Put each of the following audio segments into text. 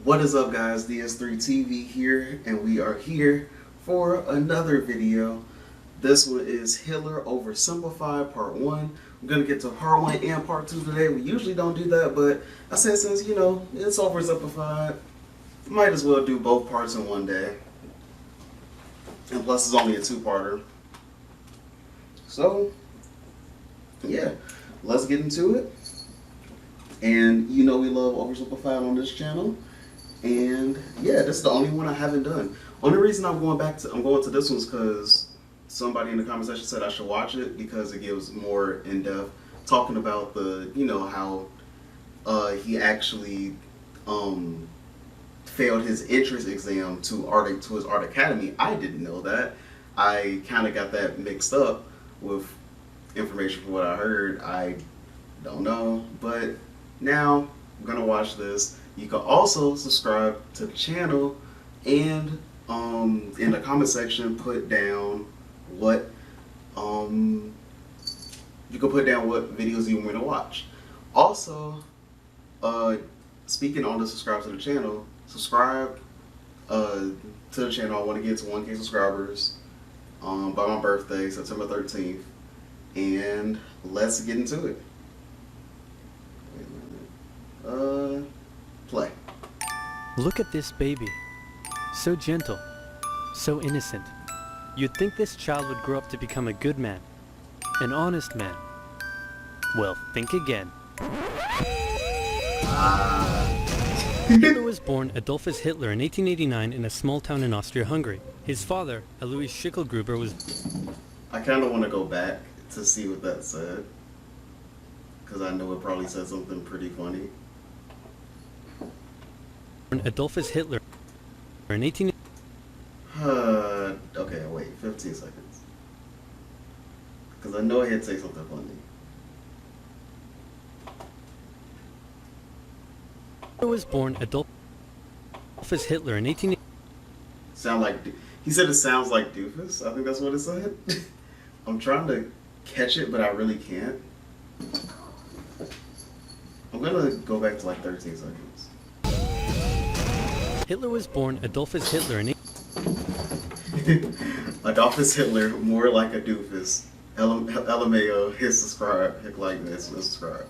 What is up, guys? DS3TV here, and we are here for another video. This one is Hitler Oversimplified Part 1. I'm going to get to Part 1 and Part 2 today. We usually don't do that, but I said since, it's oversimplified, might as well do both parts in one day. And plus, it's only a two-parter. So, yeah, let's get into it. And we love Oversimplified on this channel. And yeah, this is the only one I haven't done. Only reason I'm going to this one is because somebody in the comment section said I should watch it because it gives more in-depth talking about the, how he actually failed his entrance exam to his art academy. I didn't know that. I kind of got that mixed up with information from what I heard. I don't know, but now I'm gonna watch this. You can also subscribe to the channel and in the comment section put down what videos you want me to watch. Also, speaking on the subscribe to the channel, subscribe to the channel. I want to get to 1K subscribers by my birthday, September 13th, and let's get into it. Play. Look at this baby. So gentle, so innocent. You'd think this child would grow up to become a good man, an honest man. Well, think again. Hitler was born Adolphus Hitler in 1889 in a small town in Austria-Hungary. His father, Alois Schicklgruber, was... I kind of want to go back to see what that said, because I know it probably said something pretty funny. Adolphus Hitler in 18... Okay, wait, 15 seconds. Because I know I had to say something funny. Hitler was born Adolphus Hitler in 18... He said it sounds like doofus. I think that's what it said. I'm trying to catch it, but I really can't. I'm gonna go back to like 13 seconds. Hitler was born Adolphus Hitler in... Adolphus Hitler, more like a doofus. LMAO, his subscribe, his likeness, subscribe.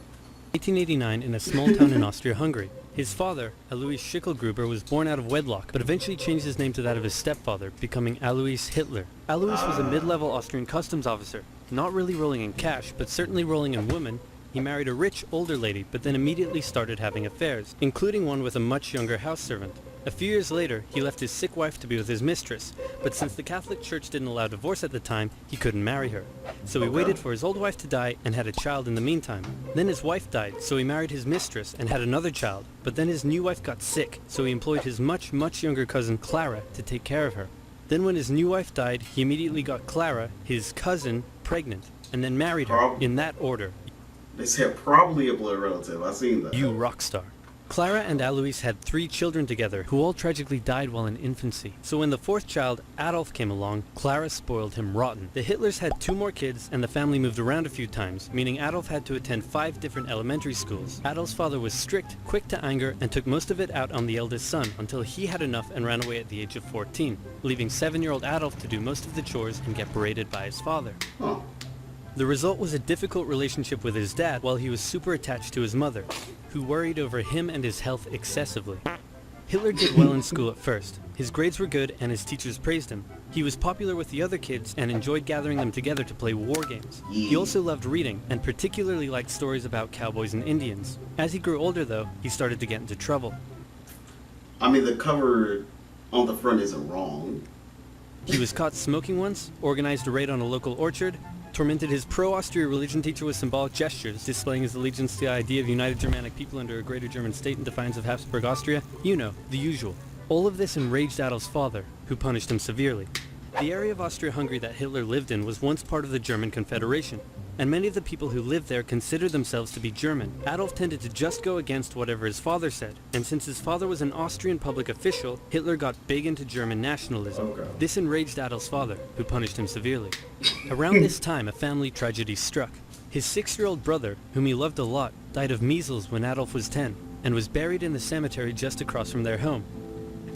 1889 in a small town in Austria-Hungary. His father, Alois Schicklgruber, was born out of wedlock, but eventually changed his name to that of his stepfather, becoming Alois Hitler. Alois was a mid-level Austrian customs officer, not really rolling in cash, but certainly rolling in women. He married a rich, older lady, but then immediately started having affairs, including one with a much younger house servant. A few years later, he left his sick wife to be with his mistress, but since the Catholic Church didn't allow divorce at the time, he couldn't marry her. So he waited for his old wife to die and had a child in the meantime. Then his wife died, so he married his mistress and had another child, but then his new wife got sick, so he employed his much younger cousin Clara to take care of her. Then when his new wife died, he immediately got Clara, his cousin, pregnant, and then married her, in that order. They said probably a blood relative. I seen that. You rock star. Clara and Alois had 3 children together, who all tragically died while in infancy. So when the 4th child, Adolf, came along, Clara spoiled him rotten. The Hitlers had 2 more kids, and the family moved around a few times, meaning Adolf had to attend 5 different elementary schools. Adolf's father was strict, quick to anger, and took most of it out on the eldest son, until he had enough and ran away at the age of 14, leaving 7-year-old Adolf to do most of the chores and get berated by his father. Oh. The result was a difficult relationship with his dad, while he was super attached to his mother, who worried over him and his health excessively. Hitler did well in school at first. His grades were good and his teachers praised him. He was popular with the other kids and enjoyed gathering them together to play war games. He also loved reading and particularly liked stories about cowboys and Indians. As he grew older though, he started to get into trouble. I mean, the cover on the front isn't wrong. He was caught smoking once, organized a raid on a local orchard, tormented his pro-Austria religion teacher with symbolic gestures, displaying his allegiance to the idea of united Germanic people under a greater German state in defiance of Habsburg Austria. You know, the usual. All of this enraged Adolf's father, who punished him severely. The area of Austria-Hungary that Hitler lived in was once part of the German Confederation, and many of the people who lived there considered themselves to be German. Adolf tended to just go against whatever his father said, and since his father was an Austrian public official, Hitler got big into German nationalism. This enraged Adolf's father, who punished him severely. Around this time, a family tragedy struck. His 6-year-old brother, whom he loved a lot, died of measles when Adolf was 10. and was buried in the cemetery just across from their home.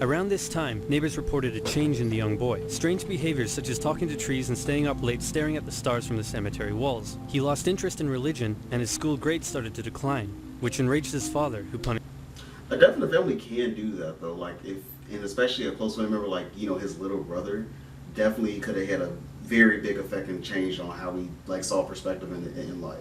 Around this time, neighbors reported a change in the young boy. Strange behaviors such as talking to trees and staying up late staring at the stars from the cemetery walls. He lost interest in religion, and his school grades started to decline, which enraged his father, who punished. A definite family can do that though, like and especially a close family member like, his little brother definitely could have had a very big effect and change on how we saw perspective in life.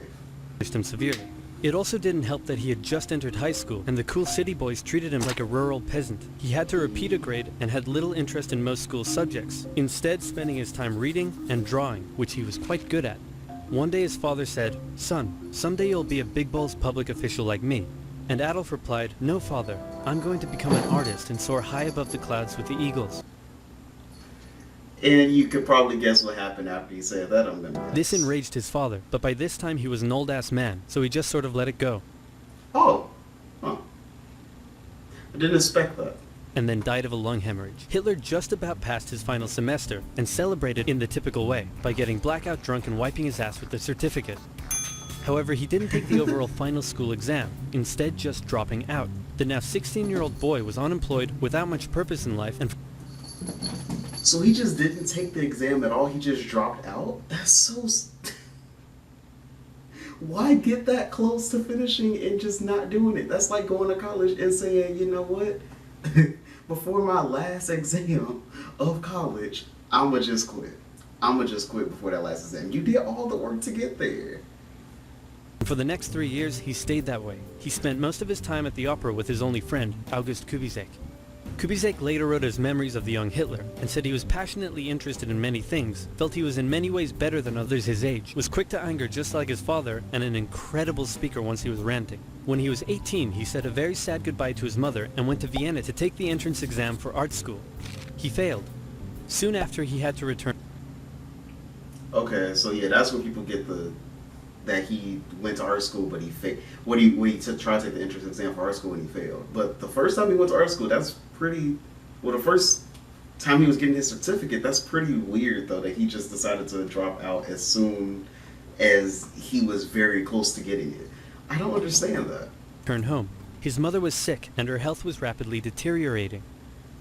Him severely. It also didn't help that he had just entered high school, and the cool city boys treated him like a rural peasant. He had to repeat a grade and had little interest in most school subjects, instead spending his time reading and drawing, which he was quite good at. One day his father said, "Son, someday you'll be a big balls public official like me." And Adolf replied, "No, father, I'm going to become an artist and soar high above the clouds with the eagles." And you could probably guess what happened after he said that, I'm gonna guess. This enraged his father, but by this time he was an old-ass man, so he just sort of let it go. Oh. Huh. I didn't expect that. And then died of a lung hemorrhage. Hitler just about passed his final semester, and celebrated in the typical way, by getting blackout drunk and wiping his ass with the certificate. However, he didn't take the overall final school exam, instead just dropping out. The now 16-year-old boy was unemployed, without much purpose in life, and So he just didn't take the exam at all, he just dropped out? That's so... Why get that close to finishing and just not doing it? That's like going to college and saying, you know what? Before my last exam of college, I'ma just quit. I'ma just quit before that last exam. You did all the work to get there. for the next 3 years he stayed that way. He spent most of his time at the opera with his only friend, August Kubizek. Kubizek later wrote his memories of the young Hitler, and said he was passionately interested in many things, felt he was in many ways better than others his age, was quick to anger just like his father, and an incredible speaker once he was ranting. When he was 18, he said a very sad goodbye to his mother and went to Vienna to take the entrance exam for art school. He failed. Soon after, he had to return. Okay, so yeah, that's where people get that he went to art school, but he failed. When he tried to take the entrance exam for art school and he failed. But the first time he went to art school, that's pretty. Well, the first time he was getting his certificate, that's pretty weird though, that he just decided to drop out as soon as he was very close to getting it. I don't understand that. Returned home. His mother was sick, and her health was rapidly deteriorating.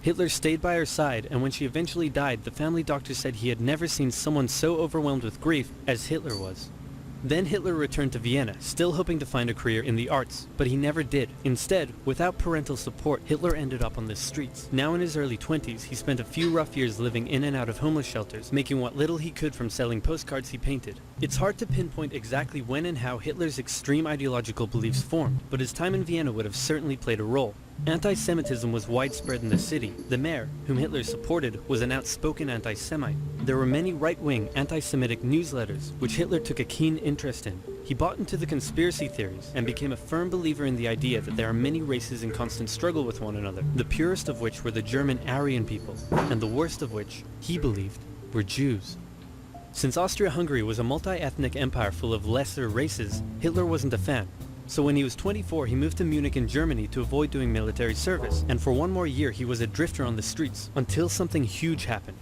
Hitler stayed by her side, and when she eventually died, the family doctor said he had never seen someone so overwhelmed with grief as Hitler was. Then Hitler returned to Vienna, still hoping to find a career in the arts, but he never did. Instead, without parental support, Hitler ended up on the streets. Now in his early 20s, he spent a few rough years living in and out of homeless shelters, making what little he could from selling postcards he painted. It's hard to pinpoint exactly when and how Hitler's extreme ideological beliefs formed, but his time in Vienna would have certainly played a role. Anti-Semitism was widespread in the city. The mayor, whom Hitler supported, was an outspoken anti-Semite. There were many right-wing anti-Semitic newsletters, which Hitler took a keen interest in. He bought into the conspiracy theories, and became a firm believer in the idea that there are many races in constant struggle with one another, the purest of which were the German Aryan people, and the worst of which, he believed, were Jews. Since Austria-Hungary was a multi-ethnic empire full of lesser races, Hitler wasn't a fan. So when he was 24, he moved to Munich in Germany to avoid doing military service, and for one more year he was a drifter on the streets, until something huge happened.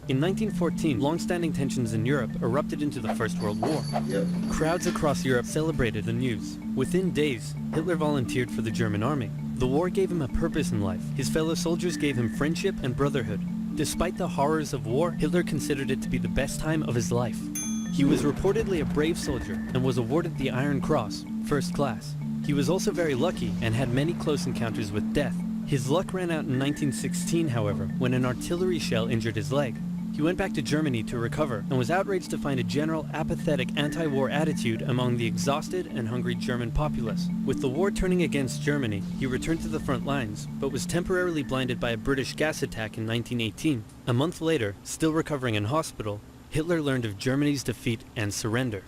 In 1914, long-standing tensions in Europe erupted into the First World War. Yep. Crowds across Europe celebrated the news. Within days, Hitler volunteered for the German army. The war gave him a purpose in life. His fellow soldiers gave him friendship and brotherhood. Despite the horrors of war, Hitler considered it to be the best time of his life. He was reportedly a brave soldier and was awarded the Iron Cross, first class. He was also very lucky and had many close encounters with death. His luck ran out in 1916, however, when an artillery shell injured his leg. He went back to Germany to recover and was outraged to find a general apathetic anti-war attitude among the exhausted and hungry German populace. With the war turning against Germany, he returned to the front lines, but was temporarily blinded by a British gas attack in 1918. A month later, still recovering in hospital, Hitler learned of Germany's defeat and surrender.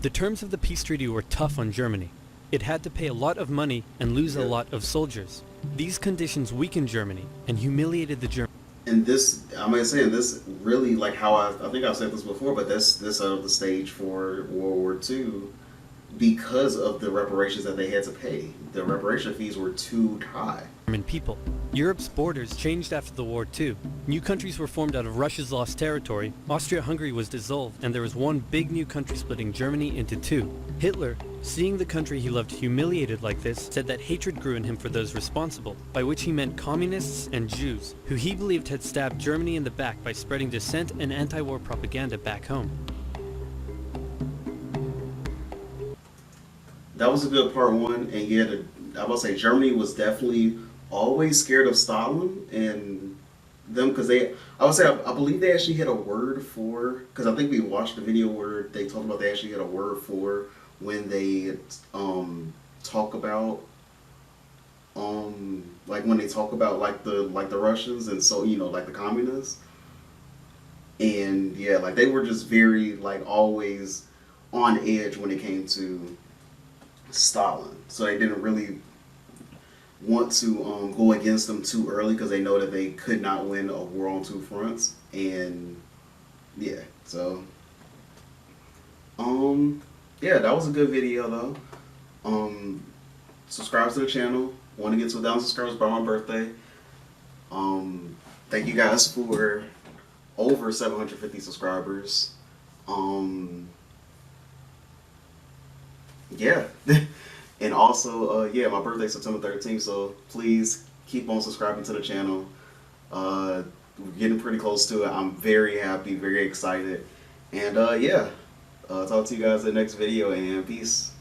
The terms of the peace treaty were tough on Germany. It had to pay a lot of money and lose a lot of soldiers. These conditions weakened Germany and humiliated the Germans. And this, I'm gonna say, this really, like how I think I've said this before, but this set up the stage for World War II, because of the reparations that they had to pay. The reparation fees were too high. German people. Europe's borders changed after the war too. New countries were formed out of Russia's lost territory, Austria-Hungary was dissolved, and there was one big new country splitting Germany into two. Hitler, seeing the country he loved humiliated like this, said that hatred grew in him for those responsible, by which he meant communists and Jews, who he believed had stabbed Germany in the back by spreading dissent and anti-war propaganda back home. That was a good part one, and yeah, I would say Germany was definitely always scared of Stalin and them, because I would say I believe they actually had a word for, because I think we watched the video where they talked about they actually had a word for when they talk about like when they talk about like the Russians, and so like the communists, and yeah, like they were just very like always on edge when it came to Stalin, so they didn't really want to go against them too early, because they know that they could not win a war on two fronts. And yeah, so yeah, that was a good video though. Subscribe to the channel. Want to get to 1,000 subscribers by my birthday. Thank you guys for over 750 subscribers. Yeah. And also, yeah, my birthday's September 13th, so please keep on subscribing to the channel. We're getting pretty close to it. I'm very happy, very excited. And yeah, talk to you guys in the next video, and peace.